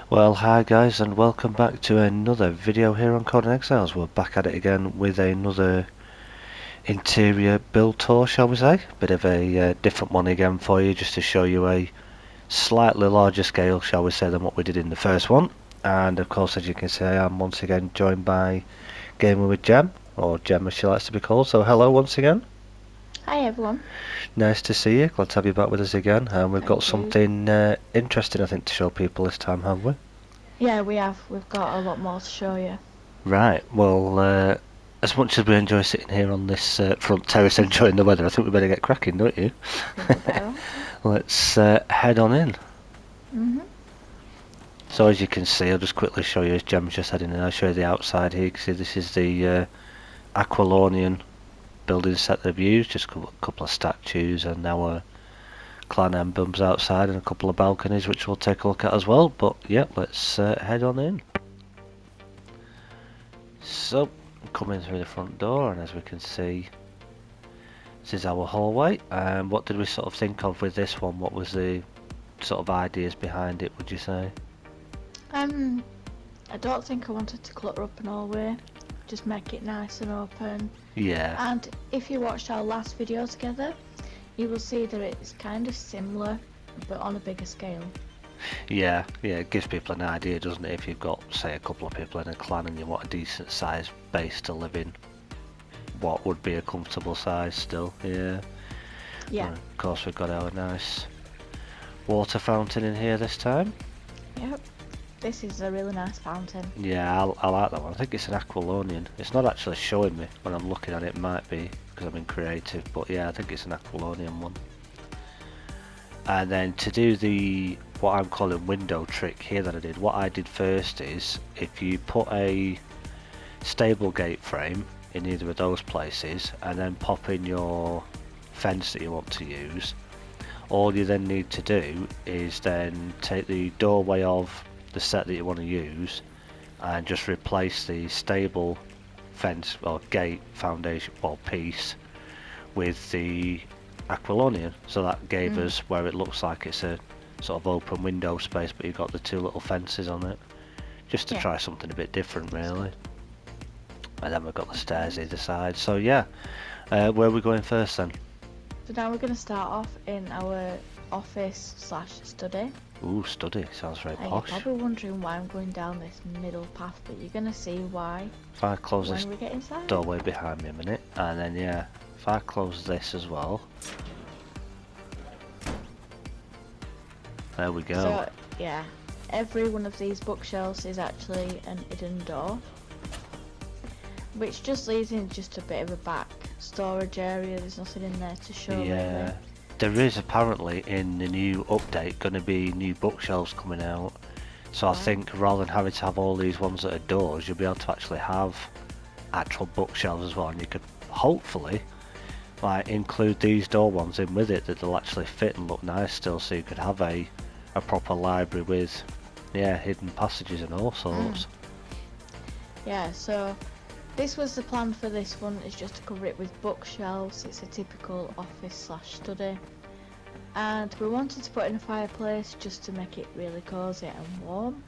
Well, hi guys, and welcome back to another video here on Conan Exiles. We're back at it again with another interior build tour, shall we say? Bit of a different one again for you, just to show you a slightly larger scale, shall we say, than what we did in the first one. And of course, as you can see, I'm once again joined by Gaming with Gem, or Gem as she likes to be called. So hello once again. Hi everyone. Nice to see you. Glad to have you back with us again. And we've got Thank you. something interesting, I think, to show people this time, haven't we? Yeah, we have. We've got a lot more to show you. Right, well, as much as we enjoy sitting here on this front terrace enjoying the weather, I think we better get cracking, don't you? I think we're better off. Let's head on in. Mhm. So as you can see, I'll just quickly show you as Gem's just heading in. I'll show you the outside here. You can see this is the AQUILONIAN building set they've used. Just a couple of statues and our clan emblems outside and a couple of balconies which we'll take a look at as well. But yeah, let's head on in. So, coming through the front door, and as we can see, this is our hallway. What did we sort of think of with this one? What was the sort of ideas behind it, would you say? I don't think I wanted to clutter up an hallway. Just make it nice and open. Yeah, And if you watched our last video together, you will see that it's kind of similar, but on a bigger scale. yeah, it gives people an idea, doesn't it? If you've got, say, a couple of people in a clan and you want a decent sized base to live in, what would be a comfortable size still? Yeah. Yeah. And of course, we've got our nice water fountain in here this time. Yep. This is a really nice fountain. Yeah, I like that one. I think it's an AQUILONIAN. It's not actually showing me when I'm looking at it. It might be because I'm in creative, but yeah, I think it's an AQUILONIAN one. And then to do the what I'm calling window trick here that I did, what I did first is if you put a stable gate frame in either of those places and then pop in your fence that you want to use, all you then need to do is then take the doorway of the set that you want to use and just replace the stable fence or gate foundation or piece with the AQUILONIAN. So that gave us where it looks like it's a sort of open window space, but you've got the two little fences on it, just to Yeah. try something a bit different really. And then we've got the stairs either side. So yeah, where are we going first then? So now we're going to start off in our office/study. Ooh, study, sounds very And you're posh. probably wondering why I'm going down this middle path, but you're going to see why If I close this when we get inside. doorway behind me a minute, and then yeah, if I close this as well, there we go. So, yeah, every one of these bookshelves is actually an hidden door, which just leads in just a bit of a back storage area. There's nothing in there to show Yeah, really. there is apparently in the new update going to be new bookshelves coming out. So I Right. think rather than having to have all these ones that are doors, you'll be able to actually have actual bookshelves as well, and you could hopefully like include these door ones in with it that they'll actually fit and look nice still, so you could have a proper library with hidden passages and all sorts. Yeah, so this was the plan for this one, is just to cover it with bookshelves. It's a typical office/study. And we wanted to put in a fireplace just to make it really cozy and warm.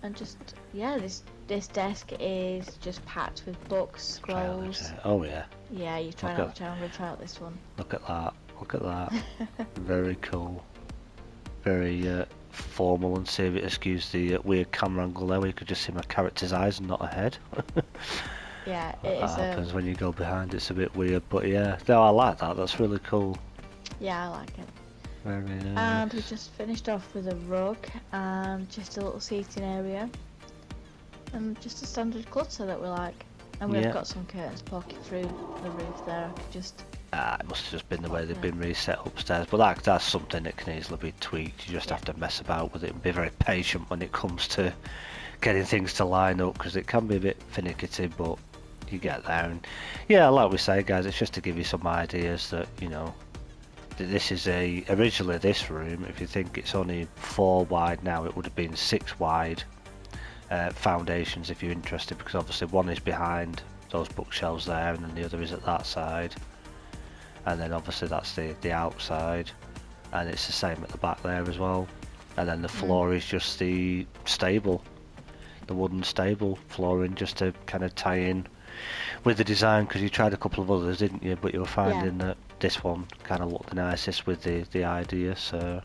And just, yeah, this desk is just packed with books, Try out this, scrolls. oh yeah, Yeah, you try Look out at- which one, I'm going to try out this one. look at that, look at that. Very cool. Very formal and serious. Excuse the weird camera angle there where you could just see my character's eyes and not a head. Yeah, That it is happens when you go behind, it's a bit weird, but yeah, no, I like that, that's really cool. yeah, I like it. Very nice. And we just finished off with a rug and just a little seating area. And just a standard clutter that we like. And we've Yeah. got some curtains poking through the roof there. I could just, It must have just been the way they've been reset upstairs, but that's something that can easily be tweaked. You just Yeah. have to mess about with it and be very patient when it comes to getting things to line up, because it can be a bit finicky, but you get there. And yeah, like we say guys, it's just to give you some ideas that, you know, that this is originally this room, if you think it's only 4 wide now, it would have been 6 wide foundations if you're interested, because obviously one is behind those bookshelves there and then the other is at that side, and then obviously that's the outside, and it's the same at the back there as well. and then the floor is just the stable, the wooden stable flooring, just to kind of tie in with the design, because you tried a couple of others, didn't you? But you were finding that this one kind of looked the nicest with the idea, so...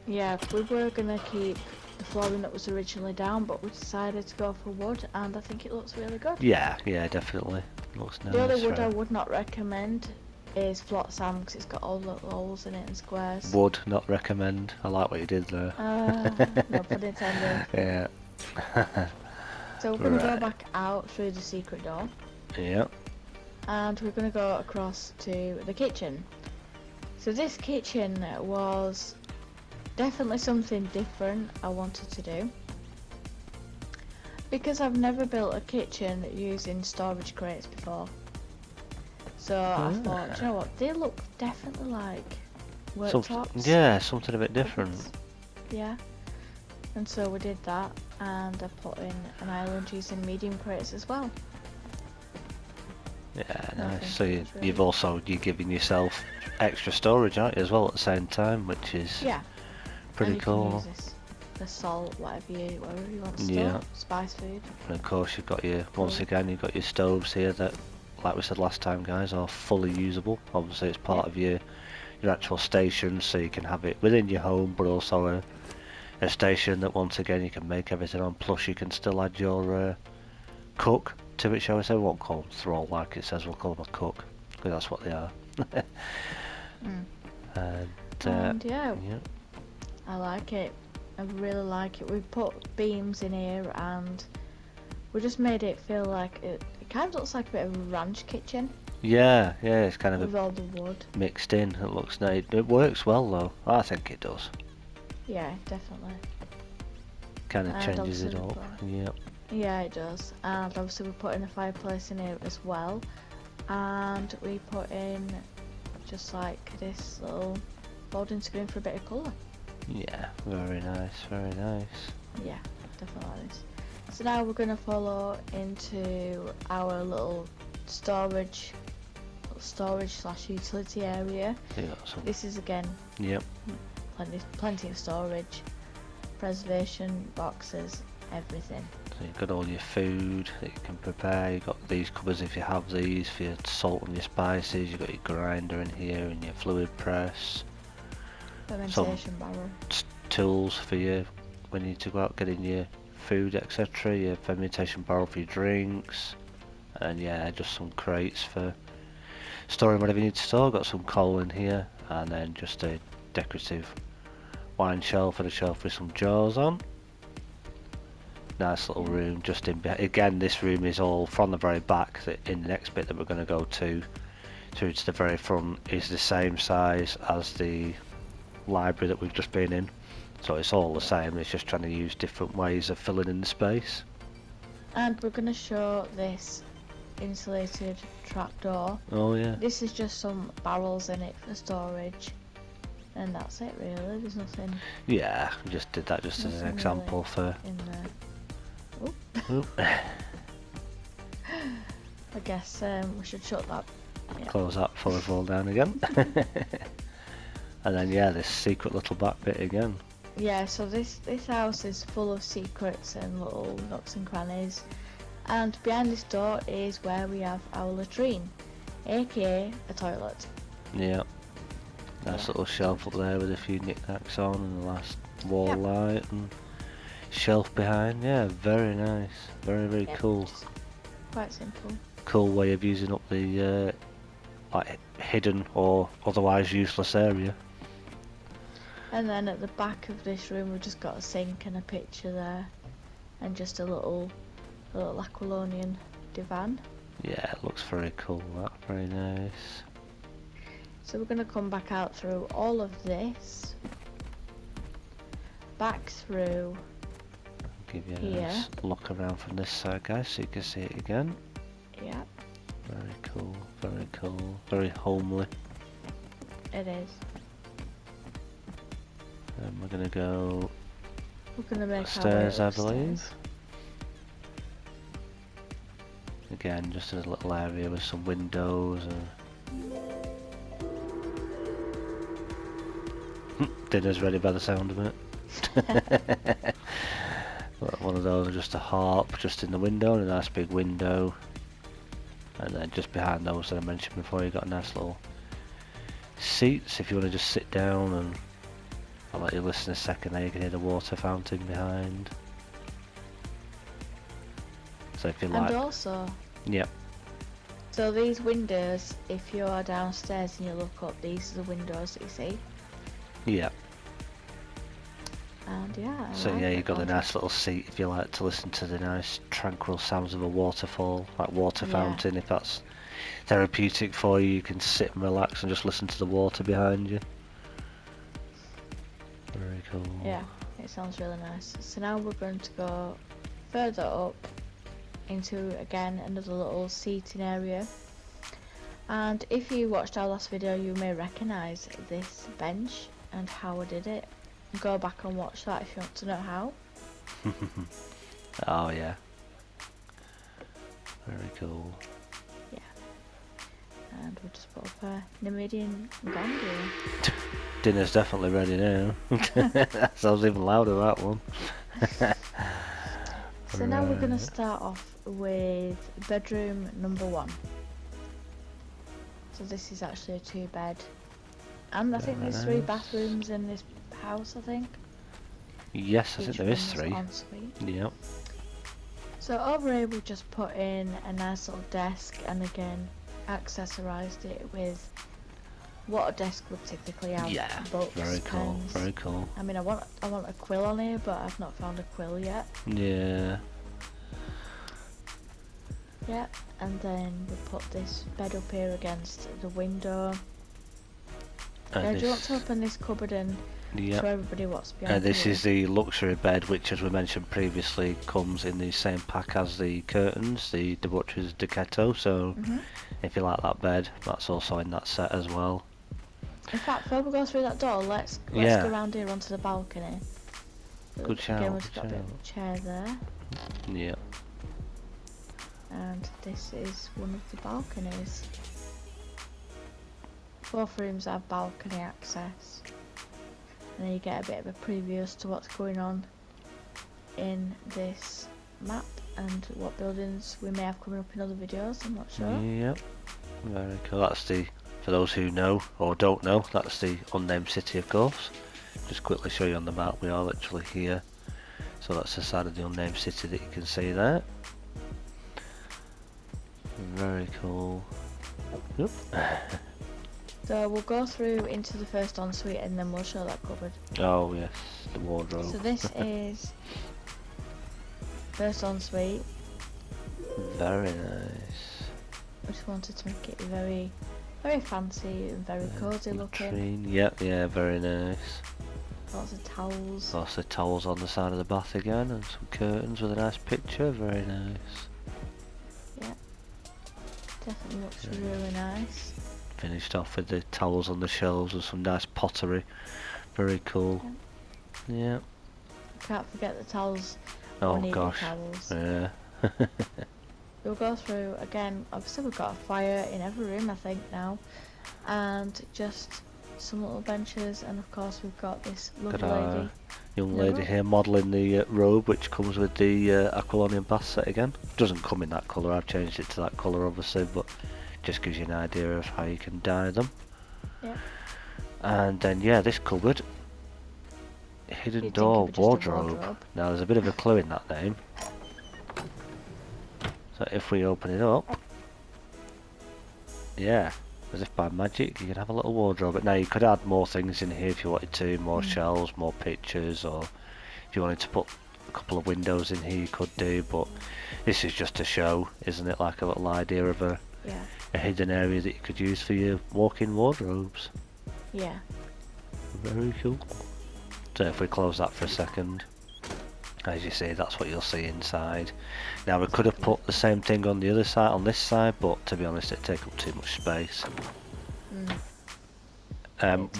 Yeah, we were gonna keep the flooring that was originally down, but we decided to go for wood, and I think it looks really good. Yeah, yeah, definitely. Looks nice. The only wood I would not recommend is flotsam, because it's got all little holes in it and squares. Would not recommend. I like what you did there. No pun intended. Yeah. So we're going to go back out through the secret door. Yeah. And we're going to go across to the kitchen. So this kitchen was definitely something different I wanted to do, because I've never built a kitchen using storage crates before. So I thought, you know what, they look definitely like worktops. Yeah, something a bit different. Yeah. And so we did that, and I put in an island using medium crates as well. Yeah, nice. So you're giving yourself extra storage, aren't you, as well at the same time, which is pretty cool. Can use this, the salt, whatever you want to store, spice food. And of course you've got your, once again, you've got your stoves here that, like we said last time, guys, are fully usable. Obviously it's part of your actual station, so you can have it within your home, but also a station that, once again, you can make everything on. Plus you can still add your cook to it, shall we say. We won't call them thrall like it says, we'll call them a cook, because that's what they are. And yeah, I like it. I really like it. We put beams in here, and we just made it feel like it kind of looks like a bit of a ranch kitchen. Yeah, it's kind of with all the wood mixed in. It looks nice. It works well though. I think it does. Yeah, definitely. Kind of changes it up. Yep. Yeah, it does. And obviously we put in a fireplace in here as well, and we put in just like this little folding screen for a bit of colour. Yeah, very nice, very nice. Yeah, definitely like this. So now we're going to follow into our little storage slash utility area. This is again plenty of storage, preservation boxes, everything. So you've got all your food that you can prepare. You've got these cupboards if you have these for your salt and your spices. You've got your grinder in here and your fluid press. Fermentation barrel. Tools for you when you need to go out getting your food, etc. Your fermentation barrel for your drinks. And yeah, just some crates for storing whatever you need to store. Got some coal in here, and then just a decorative wine shelf and a shelf with some jars on. Nice little room just in behind. Again, this room is all from the very back. In the next bit that we're going to go to, through to the very front, is the same size as the library that we've just been in. So it's all the same. It's just trying to use different ways of filling in the space. And we're going to show this insulated trapdoor. Oh yeah. This is just some barrels in it for storage, and that's it really. There's nothing. Yeah, we just did that just as an example really for. In there. Oop. I guess we should shut that. Yeah. Close that before we fall down again. And then yeah, this secret little back bit again. Yeah, so this house is full of secrets and little nooks and crannies. And behind this door is where we have our latrine, aka a toilet. Yeah. Nice little shelf up there with a few knickknacks on, and the last wall light and shelf behind. Yeah, very nice. Very cool. Quite simple. Cool way of using up the like hidden or otherwise useless area. And then at the back of this room we've just got a sink and a picture there, and just a little AQUILONIAN divan. Yeah, it looks very cool, that. Very nice. So we're going to come back out through all of this, back through give you here. A nice look around from this side, guys, so you can see it again. Yeah. Very cool, very cool, very homely. It is. And we're going to go make upstairs, our way I believe. Again, just a little area with some windows and dinner's ready by the sound of it. One of those, just a harp just in the window, and a nice big window. And then just behind those that I mentioned before, you got a nice little seats if you want to just sit down, and I'll let you listen a second there. You can hear the water fountain behind. So if you like. And also, Yep. so these windows, if you're downstairs and you look up, these are the windows that you see. Yeah. And yeah, I So like yeah, it. you've got a nice little seat if you like to listen to the nice tranquil sounds of a waterfall, like water fountain. If that's therapeutic for you, you can sit and relax and just listen to the water behind you. Very cool. Yeah, it sounds really nice. So now we're going to go further up into, again, another little seating area. And if you watched our last video, you may recognise this bench and how I did it. Go back and watch that if you want to know how. Oh yeah. Very cool. Yeah. And we'll just put up a Namibian gong here. Dinner's definitely ready now. That sounds even louder, that one. So now we're going to start off with bedroom number 1. So this is actually a 2-bed. And I think there's 3 bathrooms in this house, I think. Yes, I think there is Each 3. one is ensuite. Yep. So over here we just put in a nice little desk, and again accessorized it with what a desk would typically have. Yeah. Books, Very cool. pens. Very cool. I mean, I want a quill on here, but I've not found a quill yet. Yeah. Yeah, and then we put this bed up here against the window. Now, do you want to open this cupboard and show everybody what's behind this here? is the luxury bed, which, as we mentioned previously, comes in the same pack as the curtains, the Butcher's Decetto. So, if you like that bed, that's also in that set as well. In fact, before we go through that door, let's go around here onto the balcony. Good shout. Again, we've got a bit of a chair there. Yeah. And this is one of the balconies. Both rooms have balcony access. And then you get a bit of a preview as to what's going on in this map and what buildings we may have coming up in other videos, I'm not sure. Yep. Very cool. That's the, for those who know or don't know, that's the unnamed city, of course. Just quickly show you on the map, we are literally here. So that's the side of the unnamed city that you can see there. Very cool. Yep. So we'll go through into the first ensuite and then we'll show that cupboard. Oh yes, the wardrobe. So this is first ensuite. Very nice. I just wanted to make it very, very fancy and very cosy looking. Yep, yeah, very nice. Lots of towels. Lots of towels on the side of the bath again, and some curtains with a nice picture. Very nice. Yeah, definitely looks really nice. Finished off with the towels on the shelves and some nice pottery. Very cool. Yeah. Can't forget the towels. Oh gosh. Towels. Yeah. We'll go through again. Obviously, we've got a fire in every room, I think now, and just some little benches, and of course we've got this lovely lady. Young lady here modelling the robe, which comes with the AQUILONIAN bath set again. Doesn't come in that colour. I've changed it to that colour, obviously, but just gives you an idea of how you can dye them. Yeah. And then yeah, this cupboard, hidden door wardrobe. Now there's a bit of a clue in that name. So if we open it up, yeah, as if by magic, you can have a little wardrobe. But now you could add more things in here if you wanted to, more shelves, more pictures, or if you wanted to put a couple of windows in here, you could do. But this is just a show, isn't it? Like a little idea of a hidden area that you could use for your walk-in wardrobes. Yeah. Very cool. So if we close that for a second, as you see, that's what you'll see inside. Now we could have put the same thing on the other side, on this side, but to be honest, it'd take up too much space.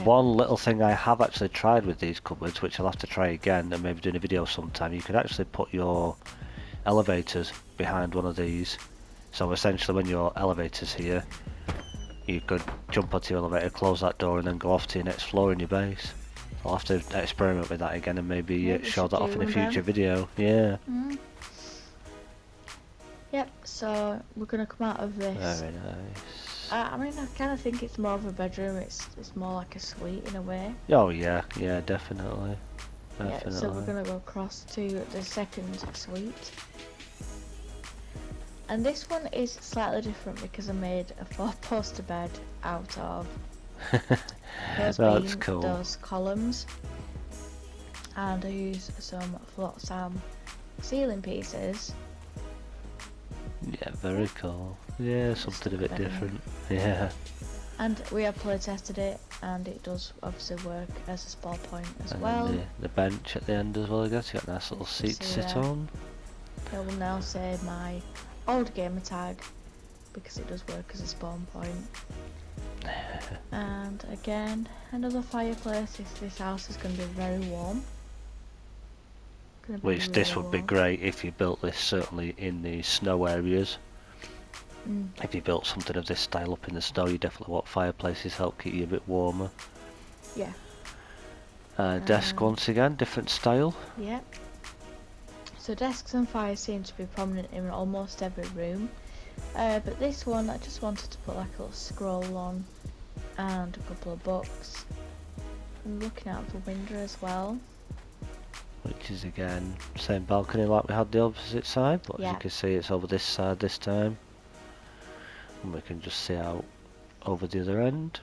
One little thing I have actually tried with these cupboards, which I'll have to try again and maybe do in a video sometime, you could actually put your elevators behind one of these. So essentially when your elevator's here, you could jump onto your elevator, close that door and then go off to your next floor in your base. I'll have to experiment with that again and maybe Maybe we show should that do off in a one future then. video. Yeah. Yep, so we're gonna come out of this. Very nice. I mean, I kind of think it's more of a bedroom. It's more like a suite in a way. Oh yeah, yeah, definitely. Yeah, so we're Definitely. gonna go across to the second suite. And this one is slightly different because I made a 4-poster bed out of That's cool. those columns. And I used some flotsam ceiling pieces. Yeah, very cool. Yeah, something a bit different. Yeah. And we have play tested it, and it does obviously work as a spawn point as And well. then the bench at the end as well, I guess. You got a nice little seat to sit on. It will now say my old gamer tag because it does work as a spawn point. And again, another fireplace. This house is going to be very warm. Which this would be great if you built this certainly in the snow areas. If you built something of this style up in the snow, you definitely want fireplaces, help keep you a bit warmer. Yeah. Desk once again, different style. Yep. So desks and fires seem to be prominent in almost every room. But this one, I just wanted to put like a little scroll on and a couple of books. I'm looking out the window as well. Which is again, same balcony like we had the opposite side, but as Yeah. you can see it's over this side this time. And we can just see out over the other end.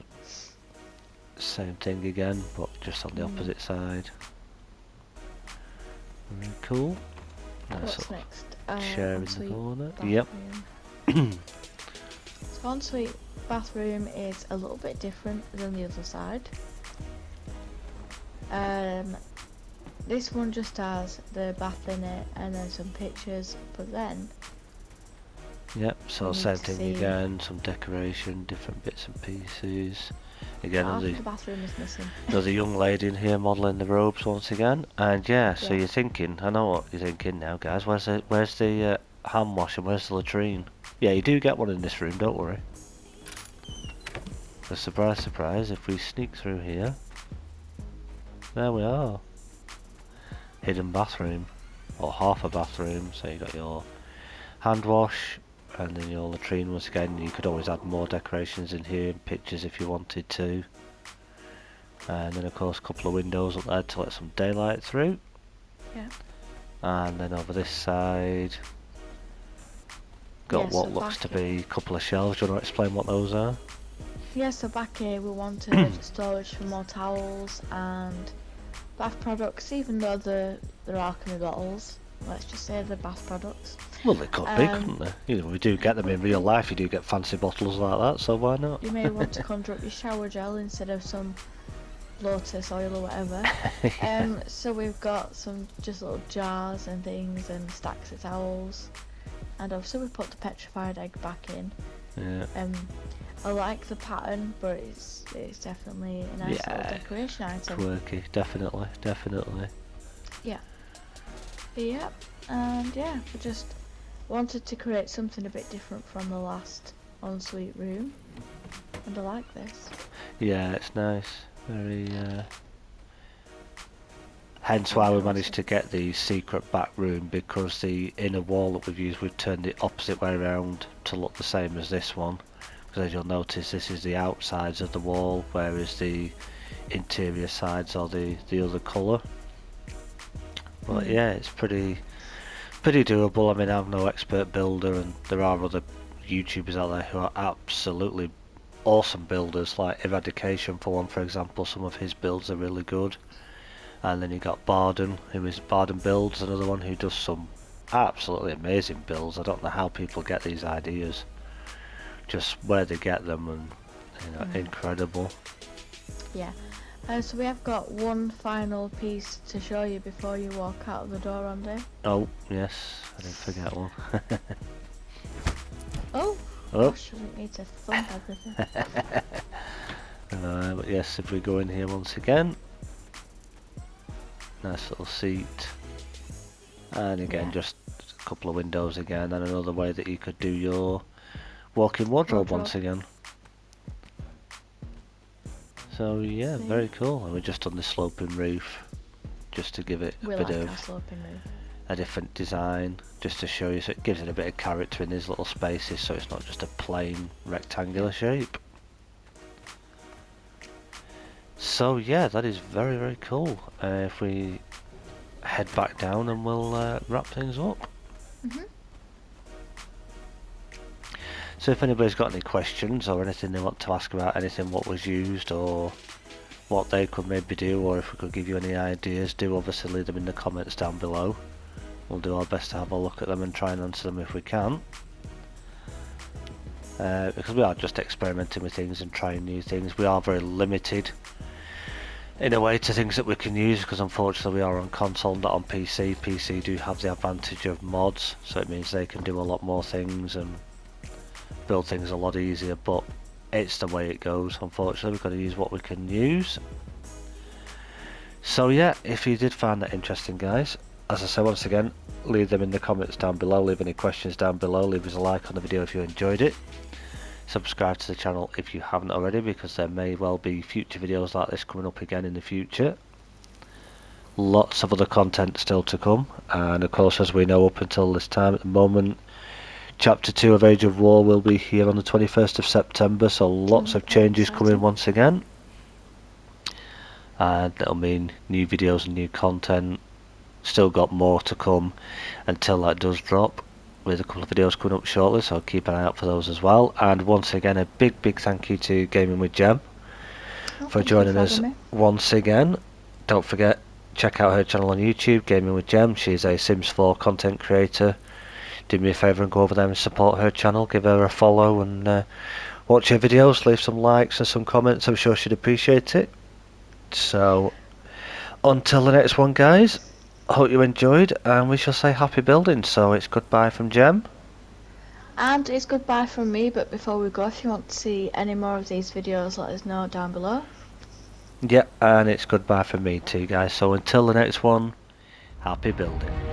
Same thing again, but just on the opposite side. Very cool. Nice What's next? chair in the corner. Bathroom. Yep. So ensuite bathroom is a little bit different than the other side. This one just has the bath in it and then some pictures, but then Yep, so we same need to thing see- again, some decoration, different bits and pieces. Again, half there's of the bathroom is missing. a young lady in here modelling the robes once again. And yeah, so you're thinking, I know what you're thinking now guys, where's the hand wash and where's the latrine? Yeah, you do get one in this room, don't worry. A surprise, surprise, if we sneak through here, there we are. Hidden bathroom, or half a bathroom, so you got your hand wash, and then your latrine once again. You could always add more decorations in here, pictures if you wanted to. And then of course a couple of windows up there to let some daylight through. Yeah. And then over this side, got what looks to be a couple of shelves. Do you want to explain what those are? Yeah, so back here we wanted storage for more towels and bath products, even though they're alchemy bottles. Let's just say they're bath products. Well, they could be, couldn't they? You know, we do get them in real life. You do get fancy bottles like that, so why not? You may want to conjure up your shower gel instead of some lotus oil or whatever. So we've got some just little jars and things and stacks of towels, and obviously we put the petrified egg back in. Yeah. I like the pattern, but it's definitely a nice little decoration item. Quirky, definitely. Yeah. Yep. And yeah, we just wanted to create something a bit different from the last ensuite room, and I like this. Yeah, it's nice. Very. Hence why we managed to get the secret back room, because the inner wall that we've used, we've turned it opposite way around to look the same as this one. Because as you'll notice, this is the outsides of the wall, whereas the interior sides are the other colour. But yeah, it's pretty doable. I mean, I'm no expert builder, and there are other YouTubers out there who are absolutely awesome builders, like Eradication for one, for example. Some of his builds are really good. And then you got Barden, who is Barden Builds, another one who does some absolutely amazing builds. I don't know how people get these ideas, just where they get them, and you know, incredible. Yeah. So we have got one final piece to show you before you walk out of the door, Andy. Oh yes, I didn't forget one. Oh. Gosh, I didn't need to thump everything. But yes, if we go in here once again, nice little seat, and again just a couple of windows again, and another way that you could do your walk-in wardrobe once again. So So yeah, See? very cool. And we've just done the sloping roof just to give it a We bit like of our sloping roof. a different design, just to show you, so it gives it a bit of character in these little spaces, so it's not just a plain rectangular shape. So yeah, that is very, very cool. If we head back down and we'll wrap things up. Mhm. So if anybody's got any questions or anything they want to ask about anything what was used or what they could maybe do, or if we could give you any ideas, do obviously leave them in the comments down below. We'll do our best to have a look at them and try and answer them if we can. Because we are just experimenting with things and trying new things. We are very limited in a way to things that we can use, because unfortunately we are on console, not on PC. PC do have the advantage of mods, so it means they can do a lot more things and build things a lot easier, but it's the way it goes. Unfortunately, we've got to use what we can use. So yeah, if you did find that interesting, guys, as I say once again, leave them in the comments down below, leave any questions down below, leave us a like on the video if you enjoyed it. Subscribe to the channel if you haven't already, because there may well be future videos like this coming up again in the future. Lots of other content still to come, and of course, as we know, up until this time at the moment, Chapter 2 of Age of War will be here on the 21st of September, so lots of changes coming once again. And that'll mean new videos and new content. Still got more to come until that does drop, with a couple of videos coming up shortly, so keep an eye out for those as well. And once again, a big thank you to Gaming with Gem for joining us once again. Don't forget, check out her channel on YouTube, Gaming with Gem. She's a Sims 4 content creator. Do me a favour and go over there and support her channel, give her a follow and watch her videos, leave some likes and some comments, I'm sure she'd appreciate it. So, until the next one, guys, I hope you enjoyed, and we shall say happy building. So it's goodbye from Gem. And it's goodbye from me, but before we go, if you want to see any more of these videos, let us know down below. Yeah, and it's goodbye from me too, guys. So until the next one, happy building.